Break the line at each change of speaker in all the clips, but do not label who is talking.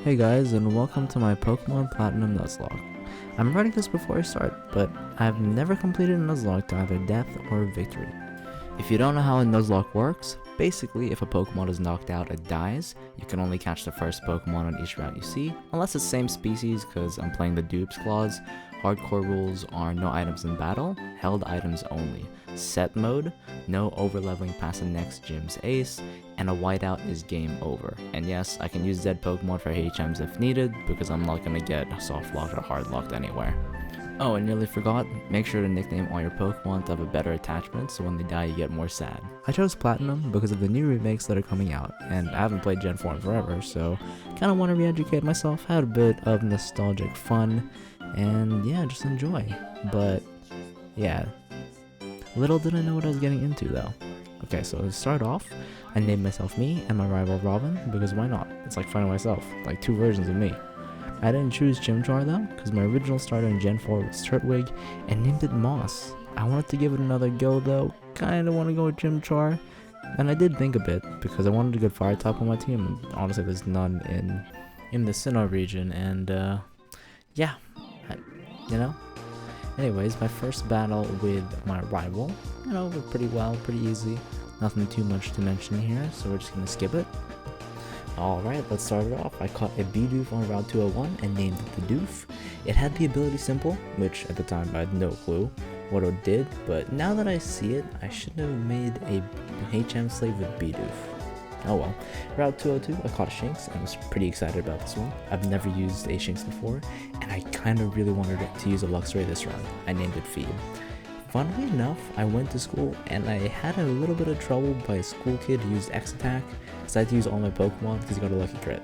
Hey guys, and welcome to my Pokemon Platinum Nuzlocke. I'm writing this before I start, but I've never completed a Nuzlocke to either death or victory. If you don't know how a Nuzlocke works, basically if a Pokemon is knocked out it dies, you can only catch the first Pokemon on each route you see, unless it's the same species because I'm playing the Dupes clause. Hardcore rules are no items in battle, held items only. Set mode, no overleveling past the next gym's ace, and a whiteout is game over. And yes, I can use dead Pokemon for HMs if needed, because I'm not gonna get soft locked or hard locked anywhere. Oh, and nearly forgot, make sure to nickname all your Pokemon to have a better attachment so when they die you get more sad. I chose Platinum because of the new remakes that are coming out, and I haven't played Gen 4 in forever, so kinda wanna re-educate myself, have a bit of nostalgic fun, and yeah, just enjoy. But yeah, little did I know what I was getting into though. Okay, so to start off, I named myself me and my rival Robin, because why not? It's like finding myself, like two versions of me. I didn't choose Chimchar though, because my original starter in Gen 4 was Turtwig, and named it Moss. I wanted to give it another go though, kinda want to go with Chimchar, and I did think a bit, because I wanted a good fire type on my team, and honestly there's none in the Sinnoh region, and yeah, you know? Anyways, my first battle with my rival, went pretty well, pretty easy. Nothing too much to mention here, so we're just gonna skip it. Alright, let's start it off. I caught a Bidoof on Route 201 and named it the Doof. It had the ability Simple, which at the time I had no clue what it did, but now that I see it, I shouldn't have made a HM slave with Bidoof. Oh well. Route 202, I caught a Shinx and was pretty excited about this one. I've never used a Shinx before, and I kinda really wanted to use a Luxray this round. I named it Phoebe. Funnily enough, I went to school and I had a little bit of trouble by a school kid who used X attack, because I had to use all my Pokemon because he got a lucky crit.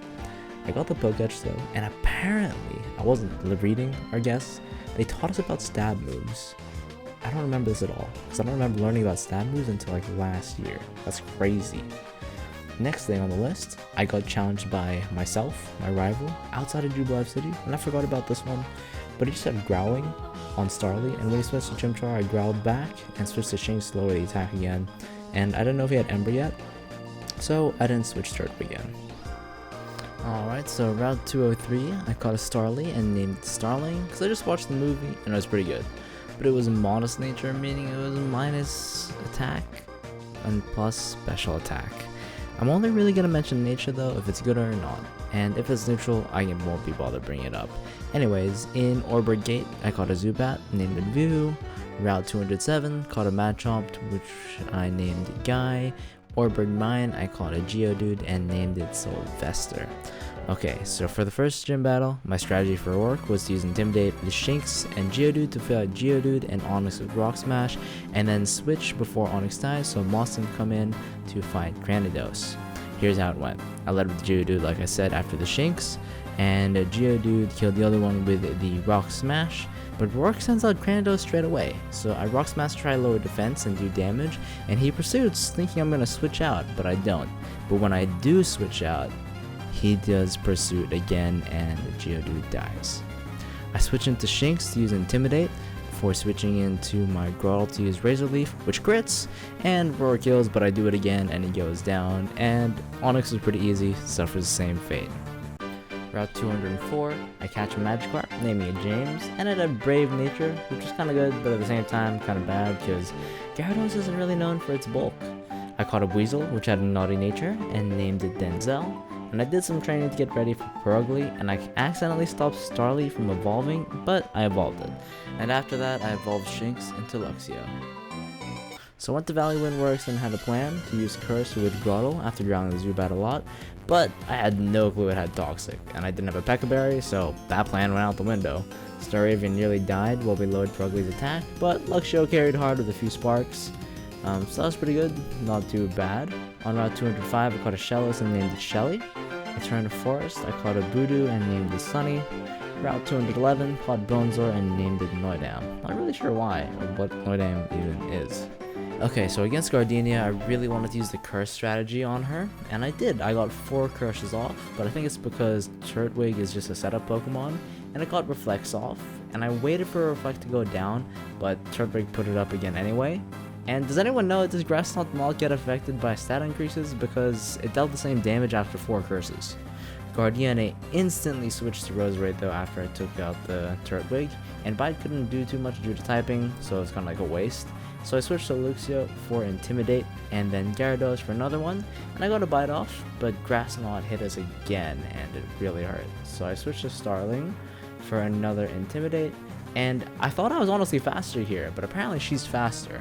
I got the Pokédex though, and apparently, I wasn't reading our guess, they taught us about stab moves. I don't remember this at all, because I don't remember learning about stab moves until like last year. That's crazy. Next thing on the list, I got challenged by myself, my rival, outside of Jubilife City, and I forgot about this one, but he just started growling on Starly, and when he switched to Chimchar, I growled back and switched to Shinx to lower the attack again, and I didn't know if he had Ember yet, so I didn't switch to Turtle again. Alright, so Route 203, I caught a Starly and named it Starling, because I just watched the movie and it was pretty good, but it was modest nature, meaning it was minus attack and plus special attack. I'm only really going to mention nature though if it's good or not, and if it's neutral, I won't be bothered bringing it up. Anyways, in Orbit Gate, I caught a Zubat, named it View. Route 207, caught a Machop, which I named Guy. Orbit Mine, I caught a Geodude and named it Sylvester. Okay, so for the first gym battle, my strategy for work was to use Intimidate with Shinx and Geodude to fill out Geodude and Onix with Rock Smash, and then switch before Onix dies so Moss can come in to fight Granados. Here's how it went. I led with Geodude like I said after the Shinx, and Geodude killed the other one with the Rock Smash, but Rourke sends out Granados straight away, so I Rock Smash to try lower defense and do damage, and he pursues thinking I'm gonna switch out, but I don't. But when I do switch out, he does Pursuit again and Geodude dies. I switch into Shinx to use Intimidate, before switching into my Grotle to use Razor Leaf, which crits, and Roar kills, but I do it again and he goes down, and Onix is pretty easy, suffers the same fate. Route 204, I catch a Magikarp, naming it James, and it had Brave Nature, which is kinda good, but at the same time kinda bad, because Gyarados isn't really known for its bulk. I caught a Weasel, which had a Naughty Nature, and named it Denzel, and I did some training to get ready for Perugly, and I accidentally stopped Starly from evolving, but I evolved it. And after that, I evolved Shinx into Luxio. So I went to Valley Wind Works and had a plan to use Curse with Grotle after drowning the Zubat a lot, but I had no clue it had Toxic, and I didn't have a P.E.K.K.A berry, so that plan went out the window. Staravia nearly died while we lowered Perugly's attack, but Luxio carried hard with a few sparks. So that was pretty good, not too bad. On Route 205, I caught a Shellos and named it Shelly. I turned to Forest, I caught a Voodoo and named it Sunny. Route 211, caught Bronzor and named it Noidam. Not really sure why, or what Noidam even is. Okay, so against Gardenia, I really wanted to use the Curse strategy on her, and I did. I got 4 Curses off, but I think it's because Turtwig is just a setup Pokemon, and it got Reflects off, and I waited for Reflect to go down, but Turtwig put it up again anyway. And does anyone know that does Grass not get affected by stat increases, because it dealt the same damage after 4 curses? Guardiane instantly switched to Rose Raid though after I took out the turret wig, and Bite couldn't do too much due to typing, so it's kind of like a waste. So I switched to Luxio for Intimidate, and then Gyarados for another one, and I got a Bite off, but Grass Knot hit us again, and it really hurt. So I switched to Starling for another Intimidate, and I thought I was honestly faster here, but apparently she's faster.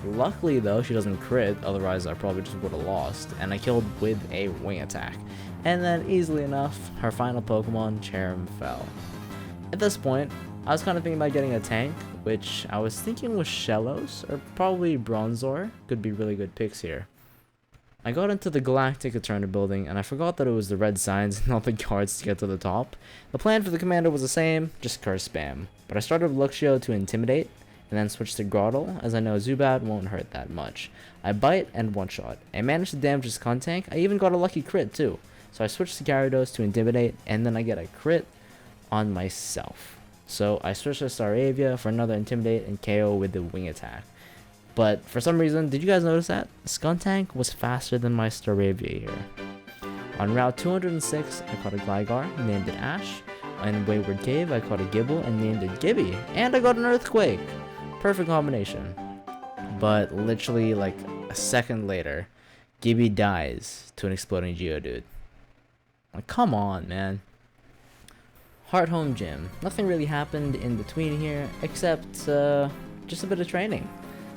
Luckily though, she doesn't crit, otherwise I probably just would have lost, and I killed with a wing attack. And then easily enough, her final Pokemon, Cherrim, fell. At this point, I was kind of thinking about getting a tank, which I was thinking was Shellos, or probably Bronzor, could be really good picks here. I got into the Galactic Eterna building, and I forgot that it was the red signs, not the guards to get to the top. The plan for the commander was the same, just curse spam. But I started with Luxio to Intimidate, and then switched to Grotle, as I know Zubat won't hurt that much. I Bite and one-shot. I managed to damage his Contank, I even got a lucky crit too. So I switched to Gyarados to Intimidate, and then I get a crit on myself. So I switched to Staravia for another Intimidate and KO with the wing attack. But for some reason, did you guys notice that? Skuntank was faster than my Staravia here. On Route 206, I caught a Gligar, named it Ash. In Wayward Cave, I caught a Gibble and named it Gibby. And I got an Earthquake! Perfect combination. But literally like a second later, Gibby dies to an exploding Geodude. Like, come on, man. Heart Home Gym. Nothing really happened in between here, except just a bit of training.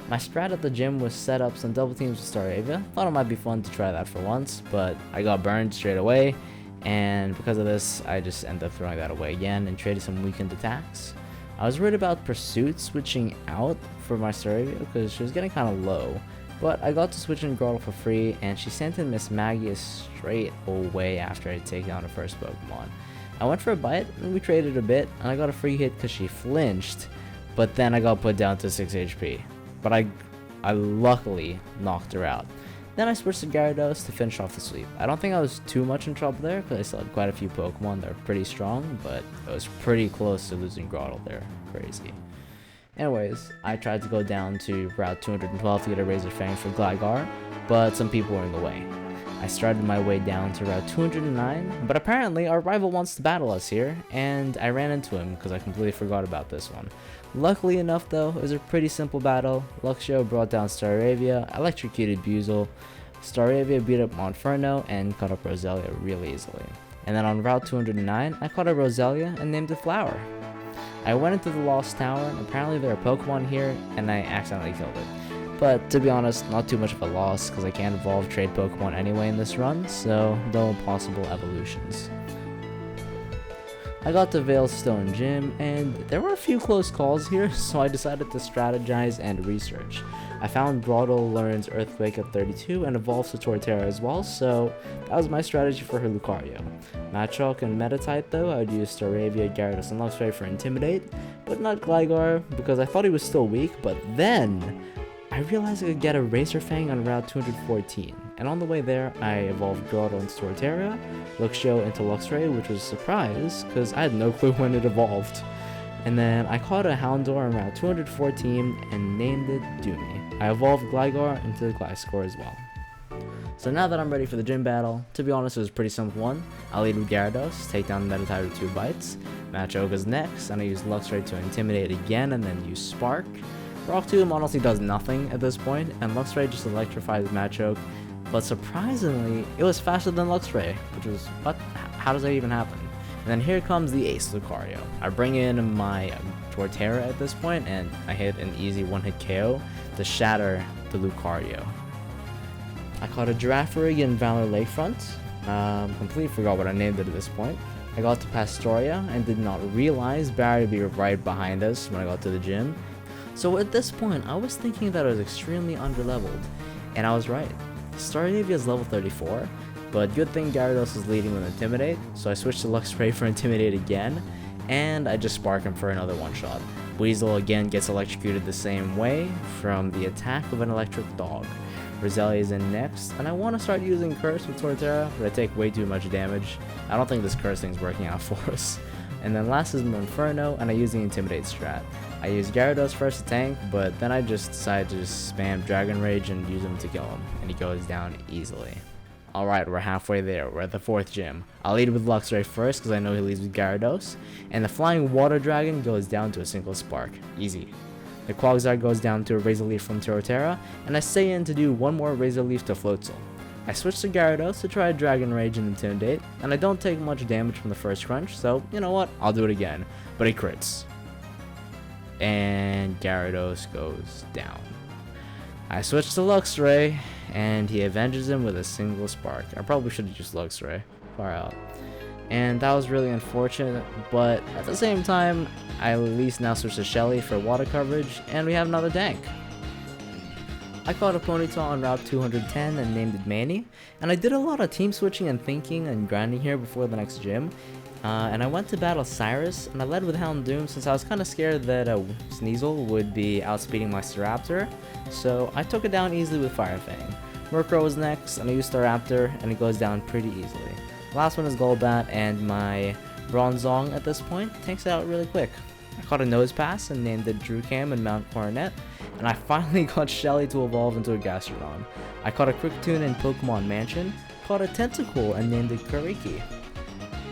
My strat at the gym was set up some double teams with Staravia. Thought it might be fun to try that for once, but I got burned straight away, and because of this, I just ended up throwing that away again and traded some weakened attacks. I was worried about Pursuit switching out for my Staravia because she was getting kind of low, but I got to switch in Grotle for free, and she sent in Miss Magius straight away after I take down her first Pokemon. I went for a Bite, and we traded a bit, and I got a free hit because she flinched, but then I got put down to 6 HP. But I luckily knocked her out. Then I switched to Gyarados to finish off the sweep. I don't think I was too much in trouble there, because I still had quite a few Pokemon that were pretty strong, but it was pretty close to losing Grotle there. Crazy. Anyways, I tried to go down to Route 212 to get a Razor Fang for Gligar, but some people were in the way. I started my way down to Route 209, but apparently our rival wants to battle us here, and I ran into him because I completely forgot about this one. Luckily enough though, it was a pretty simple battle. Luxio brought down Staravia, electrocuted Buizel, Staravia beat up Monferno, and caught up Roselia really easily. And then on Route 209, I caught a Roselia and named it Flower. I went into the Lost Tower, and apparently there are Pokemon here, and I accidentally killed it. But to be honest, not too much of a loss because I can't evolve trade Pokemon anyway in this run, so no possible evolutions. I got to Veilstone Gym, and there were a few close calls here, so I decided to strategize and research. I found Grotle learns Earthquake at 32 and evolves to Torterra as well, so that was my strategy for her Lucario. Machoke and Metatype though, I would use Staravia, Gyarados, and Luxray for Intimidate, but not Gligar because I thought he was still weak, but then I realized I could get a Razor Fang on Route 214, and on the way there, I evolved Grotle into Torterra, Luxio into Luxray, which was a surprise, because I had no clue when it evolved. And then I caught a Houndour on Route 214 and named it Doomy. I evolved Gligar into the Gliscor as well. So now that I'm ready for the gym battle, to be honest it was a pretty simple one. I'll lead with Gyarados, take down the Metatype with 2 bites. Machoke's next, and I use Luxray to Intimidate again and then use Spark. Rock Tomb honestly does nothing at this point, and Luxray just electrifies Machoke, but surprisingly, it was faster than Luxray, which was, what? How does that even happen? And then here comes the Ace Lucario. I bring in my Torterra at this point, and I hit an easy one-hit KO to shatter the Lucario. I caught a Girafarig in Valor Lakefront. Completely forgot what I named it at this point. I got to Pastoria and did not realize Barry would be right behind us when I got to the gym. So at this point, I was thinking that I was extremely underleveled, and I was right. Staravia is level 34, but good thing Gyarados is leading with Intimidate, so I switched to Luxray for Intimidate again, and I just spark him for another one-shot. Weasel again gets electrocuted the same way from the attack of an electric dog. Roselia is in next, and I want to start using Curse with Torterra, but I take way too much damage. I don't think this Curse thing's working out for us. And then last is Monferno, and I use the Intimidate strat. I use Gyarados first to tank, but then I just decided to just spam Dragon Rage and use him to kill him, and he goes down easily. Alright, we're halfway there. We're at the 4th gym. I'll lead with Luxray first because I know he leads with Gyarados. And the Flying Water Dragon goes down to a single Spark. Easy. The Quagsire goes down to a Razor Leaf from Torterra, and I stay in to do one more Razor Leaf to Floatzel. I switch to Gyarados to try Dragon Rage and Intimidate, and I don't take much damage from the first crunch, so you know what, I'll do it again. But he crits. And Gyarados goes down. I switch to Luxray, and he avenges him with a single Spark. I probably should have used Luxray. Far out. And that was really unfortunate, but at the same time, I at least now switch to Shelly for water coverage, and we have another tank. I caught a Ponyta on Route 210 and named it Manny, and I did a lot of team switching and thinking and grinding here before the next gym. And I went to battle Cyrus, and I led with Houndoom since I was kind of scared that Sneasel would be outspeeding my Staraptor, so I took it down easily with Fire Fang. Murkrow was next, and I used Staraptor, and it goes down pretty easily. Last one is Golbat, and my Bronzong at this point takes it out really quick. I caught a Nose Pass and named it Drewcam and Mount Coronet, and I finally got Shelly to evolve into a Gastrodon. I caught a Kricktoon in Pokemon Mansion, caught a Tentacool and named it Kariki.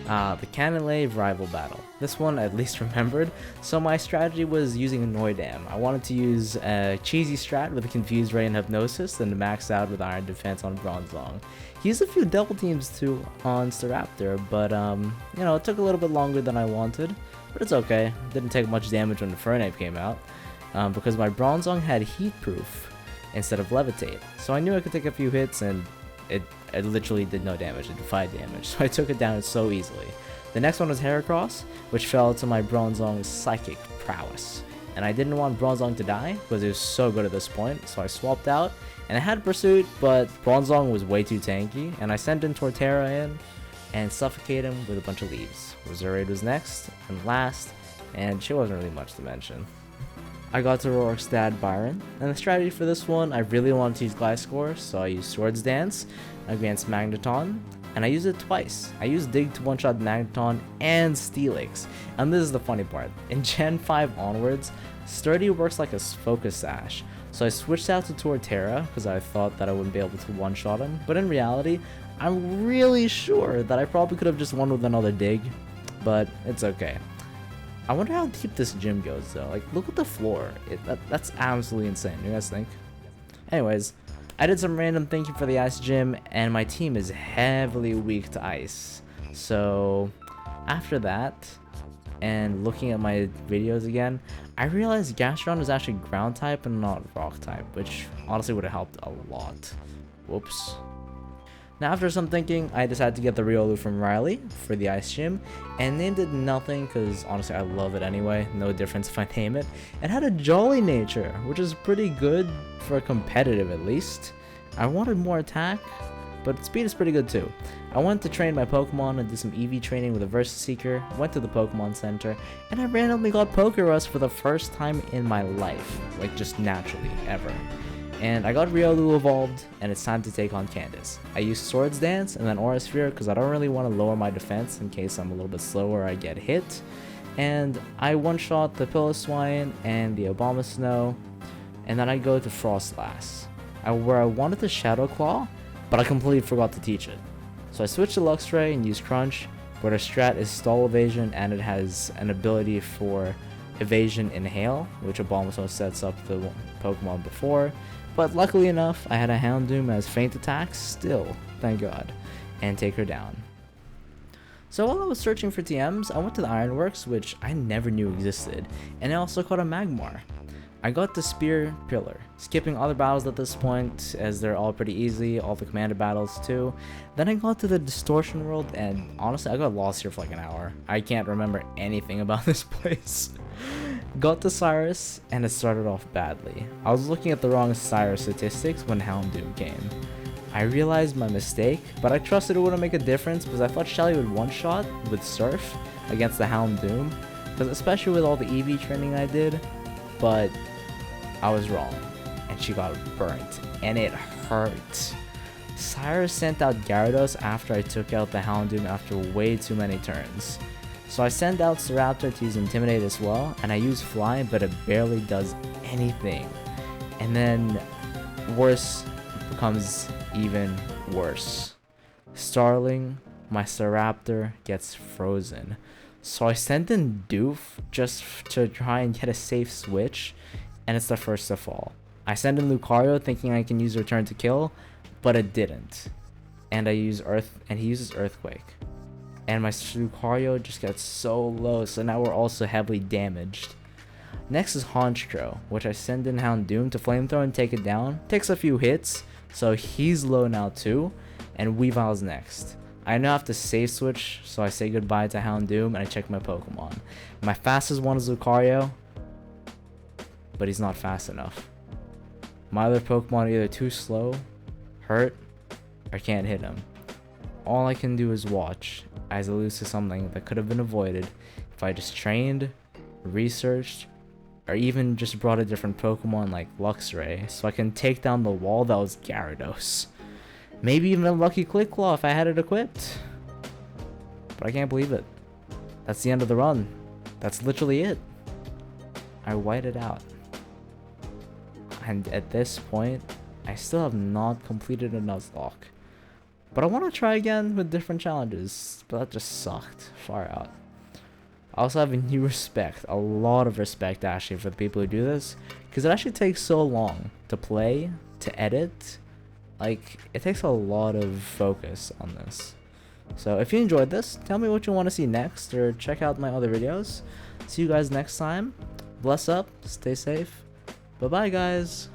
The Canonlave rival battle. This one I at least remembered, so my strategy was using Noidam. I wanted to use a cheesy strat with a Confused Ray and Hypnosis, then to max out with Iron Defense on Bronzong. He used a few double teams too on Staraptor, but you know, it took a little bit longer than I wanted, but it's okay. Didn't take much damage when the Fernape came out, because my Bronzong had Heat Proof instead of Levitate, so I knew I could take a few hits and it literally did no damage, it defied damage, so I took it down so easily. The next one was Heracross, which fell to my Bronzong's Psychic Prowess. And I didn't want Bronzong to die, because it was so good at this point, so I swapped out, and I had Pursuit, but Bronzong was way too tanky, and I sent in Torterra in, and suffocated him with a bunch of leaves. Reserade was next, and last, and she wasn't really much to mention. I got to Rorik's dad, Byron, and the strategy for this one, I really wanted to use Gliscor, so I used Swords Dance against Magneton, and I used it twice. I used Dig to one-shot Magneton and Steelix, and this is the funny part. In Gen 5 onwards, Sturdy works like a Focus Sash, so I switched out to Torterra because I thought that I wouldn't be able to one-shot him, but in reality, I'm really sure that I probably could have just won with another Dig, but it's okay. I wonder how deep this gym goes though. Like, look at the floor. That's absolutely insane. You guys think? Anyways, I did some random thinking for the ice gym, and my team is heavily weak to ice. So after that, and looking at my videos again, I realized Gastrodon is actually ground type and not rock type, which honestly would have helped a lot. Whoops. Now after some thinking, I decided to get the Riolu from Riley for the ice gym, and named it Nothing because honestly I love it anyway, no difference if I name it. It had a jolly nature, which is pretty good for competitive at least. I wanted more attack, but speed is pretty good too. I went to train my Pokemon and did some EV training with a Versus Seeker, went to the Pokemon Center, and I randomly got Pokerus for the first time in my life, like just naturally, ever. And I got Riolu evolved, and it's time to take on Candace. I used Swords Dance and then Aura Sphere because I don't really want to lower my defense in case I'm a little bit slower or I get hit. And I one-shot the Piloswine and the Abomasnow, and then I go to Frostlass, where I wanted to Shadow Claw, but I completely forgot to teach it. So I switched to Luxray and used Crunch, where the strat is Stall Evasion and it has an ability for Evasion Inhale, which Abomasnow sets up the Pokemon before. But luckily enough, I had a Houndoom as feint attacks still, thank god, and take her down. So while I was searching for TMs, I went to the Ironworks, which I never knew existed, and I also caught a Magmar. I got the Spear Pillar, skipping other battles at this point as they're all pretty easy, all the commander battles too. Then I got to the Distortion World, and honestly I got lost here for like an hour. I can't remember anything about this place. Got to Cyrus, and it started off badly. I was looking at the wrong Cyrus statistics when Houndoom came. I realized my mistake, but I trusted it wouldn't make a difference because I thought Shelly would one-shot with Surf against the Houndoom, because especially with all the EV training I did, but I was wrong, and she got burnt, and it hurt. Cyrus sent out Gyarados after I took out the Houndoom after way too many turns. So I send out Staraptor to use Intimidate as well, and I use Fly, but it barely does anything. And then worse becomes even worse. Starling, my Staraptor, gets frozen. So I send in Doof just to try and get a safe switch, and it's the first to fall. I send in Lucario thinking I can use Return to Kill, but it didn't. And I use Earth, and he uses Earthquake. And my Lucario just gets so low, so now we're also heavily damaged. Next is Honchkrow, which I send in Houndoom to Flamethrower and take it down. Takes a few hits, so he's low now too, and Weavile's next. I now have to save switch, so I say goodbye to Houndoom and I check my Pokemon. My fastest one is Lucario, but he's not fast enough. My other Pokemon are either too slow, hurt, or can't hit him. All I can do is watch as I lose to something that could have been avoided if I just trained, researched, or even just brought a different Pokemon like Luxray so I can take down the wall that was Gyarados. Maybe even a Lucky Click Claw if I had it equipped. But I can't believe it. That's the end of the run. That's literally it. I whited out. And at this point, I still have not completed a Nuzlocke. But I want to try again with different challenges. But that just sucked. Far out. I also have a new respect. A lot of respect actually for the people who do this. Because it actually takes so long to play, to edit. Like, it takes a lot of focus on this. So if you enjoyed this, tell me what you want to see next, or check out my other videos. See you guys next time. Bless up, stay safe. Bye bye guys.